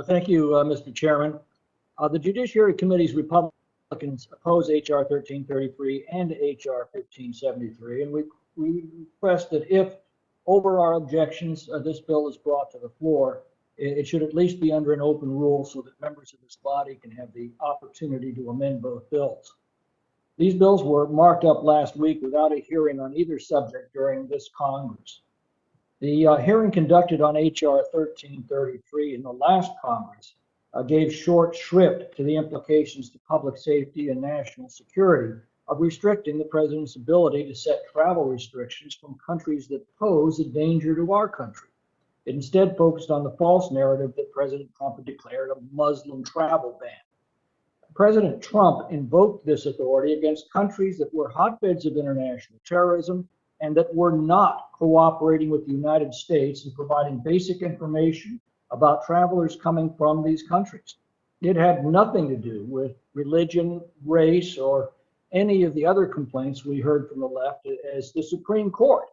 Thank you, Mr. Chairman. The Judiciary Committee's Republicans oppose H.R. 1333 and H.R. 1573, and we request that if, over our objections, this bill is brought to the floor, it should at least be under an open rule so that members of this body can have the opportunity to amend both bills. These bills were marked up last week without a hearing on either subject during this Congress. The hearing conducted on H.R. 1333 in the last Congress gave short shrift to the implications to public safety and national security of restricting the president's ability to set travel restrictions from countries that pose a danger to our country. It instead focused on the false narrative that President Trump had declared a Muslim travel ban. President Trump invoked this authority against countries that were hotbeds of international terrorism and that were not cooperating with the United States in providing basic information about travelers coming from these countries. It had nothing to do with religion, race, or any of the other complaints we heard from the left, as the Supreme Court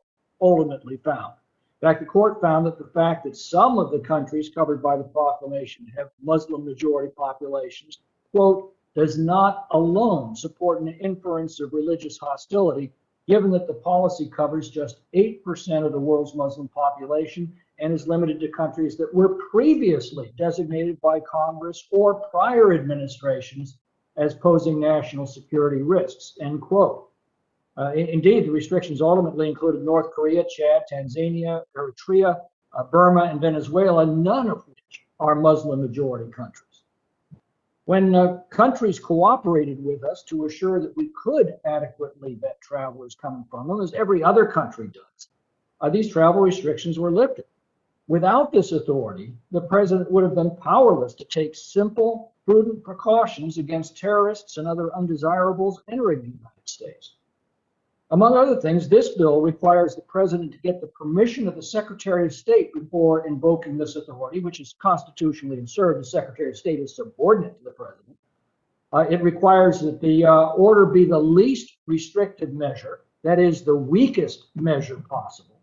ultimately found. In fact, the court found that the fact that some of the countries covered by the proclamation have Muslim majority populations, quote, does not alone support an inference of religious hostility, given that the policy covers just 8% of the world's Muslim population and is limited to countries that were previously designated by Congress or prior administrations as posing national security risks, end quote. Indeed, the restrictions ultimately included North Korea, Chad, Tanzania, Eritrea, Burma, and Venezuela, none of which are Muslim majority countries. When countries cooperated with us to assure that we could adequately vet travelers coming from them, as every other country does, these travel restrictions were lifted. Without this authority, the president would have been powerless to take simple, prudent precautions against terrorists and other undesirables entering the United States. Among other things, this bill requires the president to get the permission of the Secretary of State before invoking this authority, which is constitutionally absurd. The Secretary of State is subordinate to the president. It requires that the order be the least restrictive measure, that is, the weakest measure possible.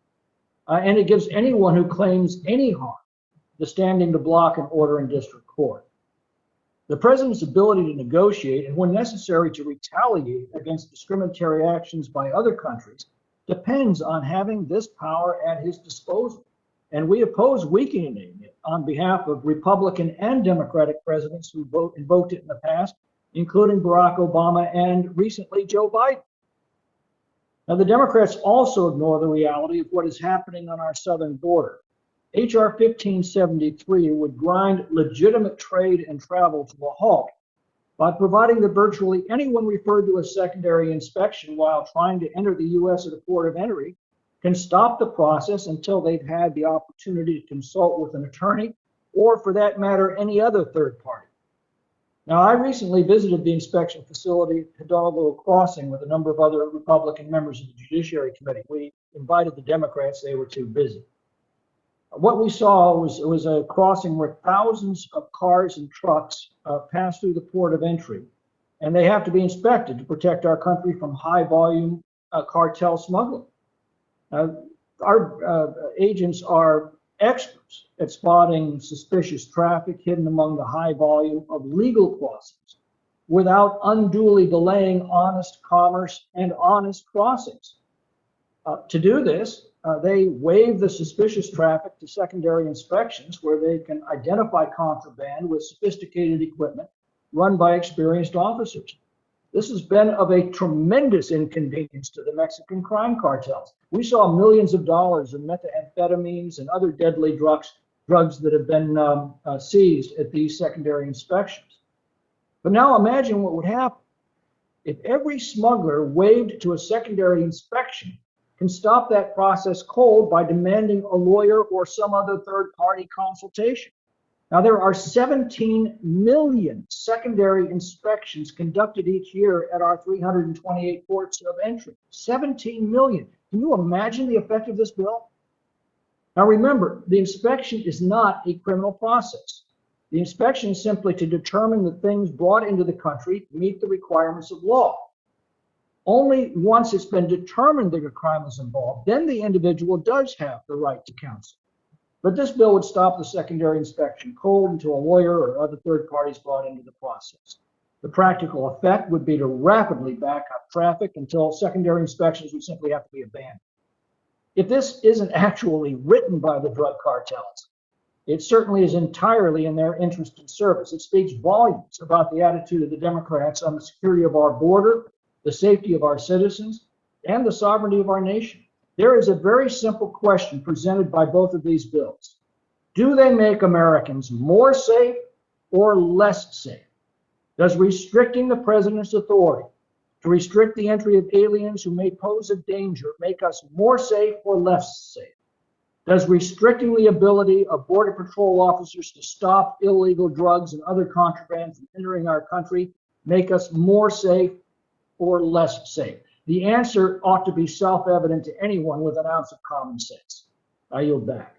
And it gives anyone who claims any harm the standing to block an order in district court. The president's ability to negotiate and, when necessary, to retaliate against discriminatory actions by other countries depends on having this power at his disposal. And we oppose weakening it on behalf of Republican and Democratic presidents who invoked it in the past, including Barack Obama and recently Joe Biden. Now, the Democrats also ignore the reality of what is happening on our southern border. H.R. 1573 would grind legitimate trade and travel to a halt by providing that virtually anyone referred to a secondary inspection while trying to enter the U.S. at a port of entry can stop the process until they've had the opportunity to consult with an attorney or, for that matter, any other third party. Now, I recently visited the inspection facility at Hidalgo Crossing with a number of other Republican members of the Judiciary Committee. We invited the Democrats, they were too busy. What we saw was a crossing where thousands of cars and trucks pass through the port of entry, and they have to be inspected to protect our country from high volume cartel smuggling. Our agents are experts at spotting suspicious traffic hidden among the high volume of legal crossings without unduly delaying honest commerce and honest crossings. To do this, they waive the suspicious traffic to secondary inspections where they can identify contraband with sophisticated equipment run by experienced officers. This has been of a tremendous inconvenience to the Mexican crime cartels. We saw millions of dollars in methamphetamines and other deadly drugs that have been seized at these secondary inspections. But now imagine what would happen if every smuggler waived to a secondary inspection can stop that process cold by demanding a lawyer or some other third-party consultation. Now, there are 17 million secondary inspections conducted each year at our 328 ports of entry. 17 million. Can you imagine the effect of this bill? Now, remember, the inspection is not a criminal process. The inspection is simply to determine that things brought into the country meet the requirements of law. Only once it's been determined that a crime is involved, then the individual does have the right to counsel. But this bill would stop the secondary inspection cold until a lawyer or other third parties brought into the process. The practical effect would be to rapidly back up traffic until secondary inspections would simply have to be abandoned. If this isn't actually written by the drug cartels, it certainly is entirely in their interest and service. It speaks volumes about the attitude of the Democrats on the security of our border, the safety of our citizens, and the sovereignty of our nation. There is a very simple question presented by both of these bills. Do they make Americans more safe or less safe? Does restricting the president's authority to restrict the entry of aliens who may pose a danger make us more safe or less safe? Does restricting the ability of Border Patrol officers to stop illegal drugs and other contraband from entering our country make us more safe or less safe? The answer ought to be self-evident to anyone with an ounce of common sense. I yield back.